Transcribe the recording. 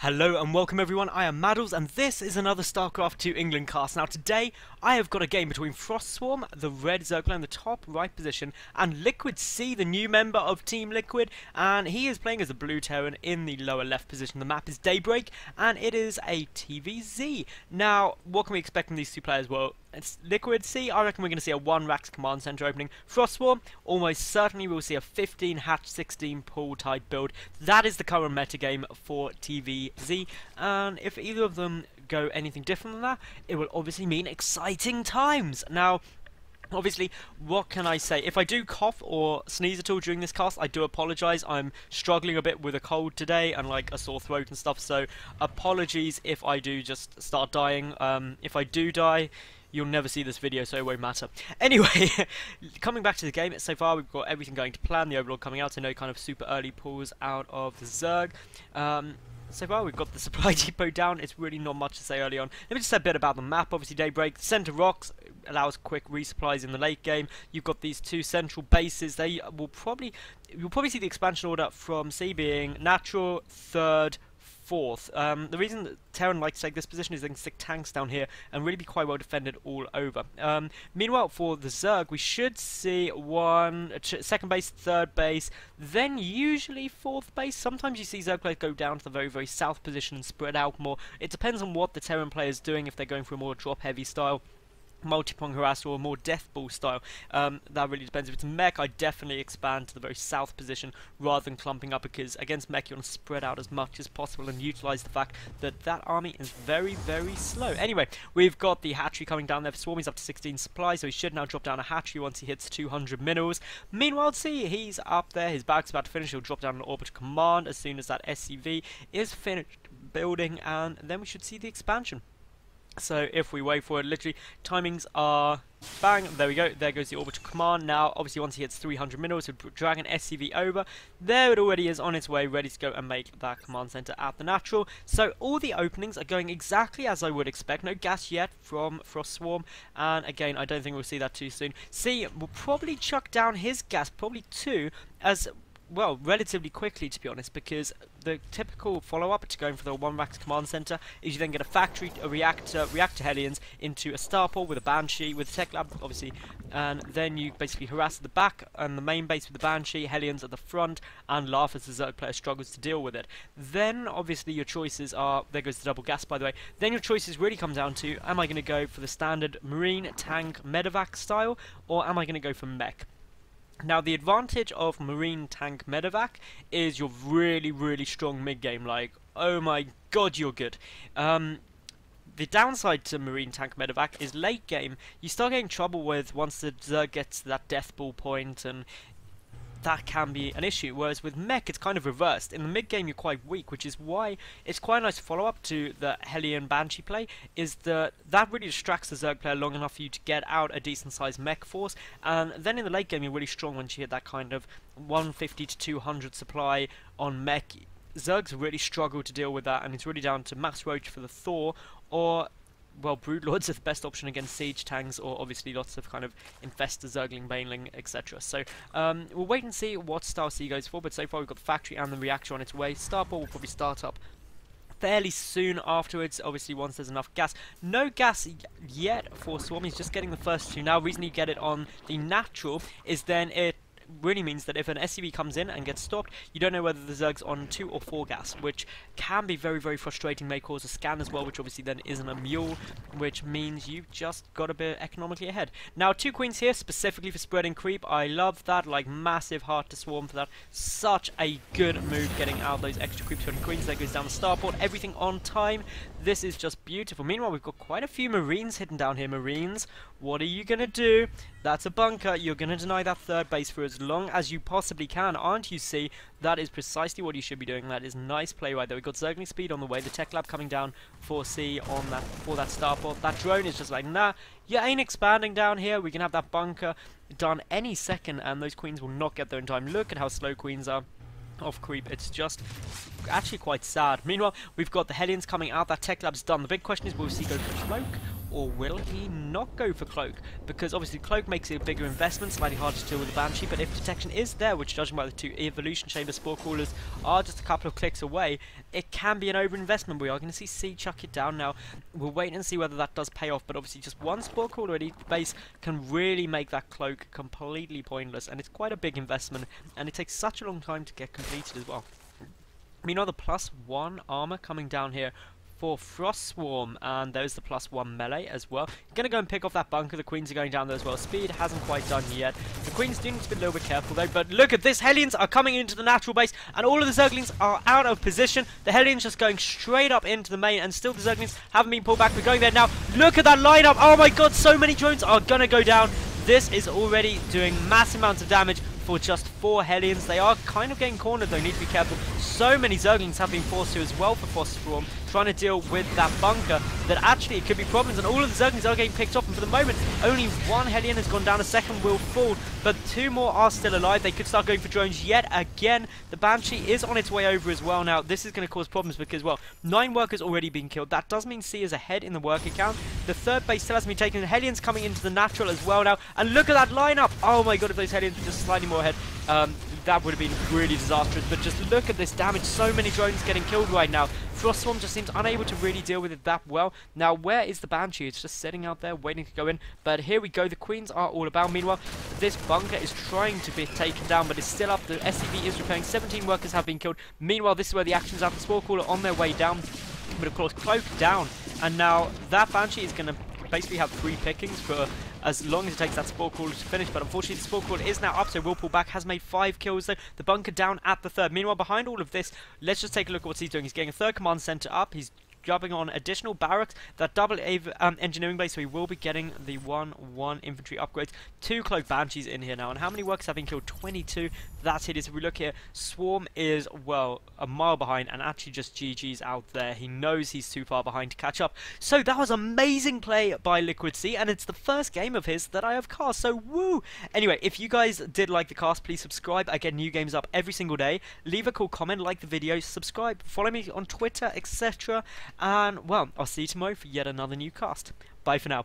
Hello and welcome everyone, I am Madals and this is another StarCraft 2 England cast. Now today, I have got a game between frostSwarm, the red Zergler in the top right position, and LiquidSea, the new member of Team Liquid, and he is playing as a blue Terran in the lower left position. The map is Daybreak, and it is a TvZ. Now, what can we expect from these two players? Well, it's LiquidSea, I reckon we're going to see a 1 Rax command center opening. frostSwarm, almost certainly we'll see a 15 hatch 16 pull type build. That is the current metagame for TvZ, and if either of them go anything different than that, it will obviously mean exciting times. Now, obviously, what can I say? If I do cough or sneeze at all during this cast, I do apologise. I'm struggling a bit with a cold today and like a sore throat and stuff, so apologies if I do just start dying. If I do die, you'll never see this video, so it won't matter. Anyway, coming back to the game, so far we've got everything going to plan. The Overlord coming out, so no kind of super early pulls out of the Zerg. So far we've got the supply depot down. It's really not much to say early on. Let me just say a bit about the map. Obviously Daybreak, centre rocks allows quick resupplies in the late game. You've got these two central bases. They will probably, you'll probably see the expansion order from C being natural, third, fourth. The reason that Terran likes to take this position is they can stick tanks down here and really be quite well defended all over. Meanwhile, for the Zerg, we should see second base, third base, then usually fourth base. Sometimes you see Zerg players go down to the very, very south position and spread out more. It depends on what the Terran player is doing, if they're going for a more drop-heavy style, multi-prong harasser, or more death ball style. That really depends. If it's mech, I definitely expand to the very south position rather than clumping up, because against mech you want to spread out as much as possible and utilize the fact that that army is very, very slow. Anyway, we've got the hatchery coming down there for Swarm. He's up to 16 supply, so he should now drop down a hatchery once he hits 200 minerals. Meanwhile, see, he's up there, his bag's about to finish. He'll drop down an orbital command as soon as that SCV is finished building, and then we should see the expansion. So if we wait for it, literally timings are bang, there we go, there goes the orbital command. Now obviously once he hits 300 minerals, he'll drag an SCV over. There it already is on its way, ready to go and make that command center at the natural. So all the openings are going exactly as I would expect. No gas yet from frostSwarm, and again I don't think we'll see that too soon. C will probably chuck down his gas, probably 2, as well, relatively quickly, to be honest, because the typical follow-up to going for the 1 Rax command center is you then get a factory, a reactor Hellions into a starport with a Banshee, with a tech lab, obviously, and then you basically harass at the back and the main base with the Banshee, Hellions at the front, and laugh as the Zerg player struggles to deal with it. Then, obviously, your choices are, there goes the double gas, by the way, then your choices really come down to, am I going to go for the standard marine tank medevac style, or am I going to go for mech? Now, the advantage of Marine Tank Medevac is you're really, really strong mid-game. Like, oh my god, you're good. The downside to Marine Tank Medevac is late game. You start getting trouble with once the Zerg gets to that death ball point, and that can be an issue, whereas with mech it's kind of reversed. In the mid game you're quite weak, which is why it's quite a nice follow-up to the Hellion Banshee play, is that really distracts the Zerg player long enough for you to get out a decent sized mech force, and then in the late game you're really strong once you hit that kind of 150 to 200 supply on mech. Zergs really struggle to deal with that, and it's really down to Mass Roach for the Thor, or well, Broodlords are the best option against siege tanks, or obviously lots of kind of Infestor, Zergling, Baneling, etc. So we'll wait and see what style C goes for, but so far we've got the factory and the reactor on its way. Starport will probably start up fairly soon afterwards, obviously once there's enough gas. No gas yet for Swarm, he's just getting the first 2 now. The reason you get it on the natural is then it really means that if an SCV comes in and gets stopped, you don't know whether the Zerg's on 2 or 4 gas, which can be very, very frustrating, may cause a scan as well, which obviously then isn't a mule, which means you've just got a bit economically ahead. Now, 2 queens here, specifically for spreading creep. I love that, like, massive heart to Swarm for that. Such a good move, getting out those extra creep spreading queens. There goes down the starport, everything on time. This is just beautiful. Meanwhile, we've got quite a few Marines hidden down here. Marines, what are you going to do? That's a bunker. You're going to deny that third base for as long as you possibly can, aren't you? See, that is precisely what you should be doing. That is nice play right there. We've got Zergling speed on the way. The tech lab coming down for C on that for that starport. That drone is just like, nah, you ain't expanding down here. We can have that bunker done any second, and those queens will not get there in time. Look at how slow queens are off creep. It's just actually quite sad. Meanwhile, we've got the Hellions coming out. That tech lab's done. The big question is, will we see go for smoke, or will he not go for Cloak? Because obviously Cloak makes it a bigger investment, slightly harder to deal with the Banshee, but if Detection is there, which judging by the 2 Evolution Chamber Spore Crawlers are just a couple of clicks away, it can be an over-investment. We are going to see C chuck it down now. We'll wait and see whether that does pay off, but obviously just one Spore Crawler at each base can really make that Cloak completely pointless, and it's quite a big investment, and it takes such a long time to get completed as well. Meanwhile, the +1 armor coming down here for frostSwarm, and there's the +1 melee as well. Gonna go and pick off that bunker. The queens are going down there as well. Speed hasn't quite done yet. The queens do need to be a little bit careful though, but look at this. Hellions are coming into the natural base, and all of the Zerglings are out of position. The Hellions just going straight up into the main, and still the Zerglings haven't been pulled back. We're going there now. Look at that lineup. Oh my god, so many drones are gonna go down. This is already doing massive amounts of damage for just 4 Hellions. They are kind of getting cornered though, need to be careful. So many Zerglings have been forced to as well for frostSwarm, trying to deal with that bunker, that actually it could be problems, and all of the Zerglings are getting picked off, and for the moment only 1 Hellion has gone down, a second will fall, but 2 more are still alive. They could start going for drones yet again. The Banshee is on its way over as well now. This is going to cause problems because, well, 9 workers already been killed. That does mean C is ahead in the worker count. The 3rd base still hasn't been taken. The Hellions coming into the natural as well now, and look at that lineup. Oh my god, if those Hellions were just slightly more ahead, that would have been really disastrous. But just look at this damage. So many drones getting killed right now. frostSwarm just seems unable to really deal with it that well. Now, where is the Banshee? It's just sitting out there waiting to go in. But here we go. The queens are all about. Meanwhile, this bunker is trying to be taken down, but it's still up. The SCV is repairing. 17 workers have been killed. Meanwhile, this is where the action's at. The Spore Crawler on their way down. But of course, Cloak down. And now that Banshee is going to basically have 3 pickings for as long as it takes that Spore Crawler to finish, but unfortunately the Spore Crawler is now up, so will pull back, has made 5 kills though. The bunker down at the 3rd. Meanwhile, behind all of this, let's just take a look at what he's doing. He's getting a 3rd command center up. He's grabbing on additional barracks, that double engineering base, so he will be getting the 1-1 infantry upgrades. 2 Cloak Banshees in here now, and how many workers have been killed? 22. That's it. If we look here, Swarm is, well, a mile behind, and actually just GG's out there. He knows he's too far behind to catch up. So that was amazing play by LiquidSea, and it's the first game of his that I have cast, so woo! Anyway, if you guys did like the cast, please subscribe. I get new games up every single day. Leave a cool comment, like the video, subscribe, follow me on Twitter, etc. And, well, I'll see you tomorrow for yet another new cast. Bye for now.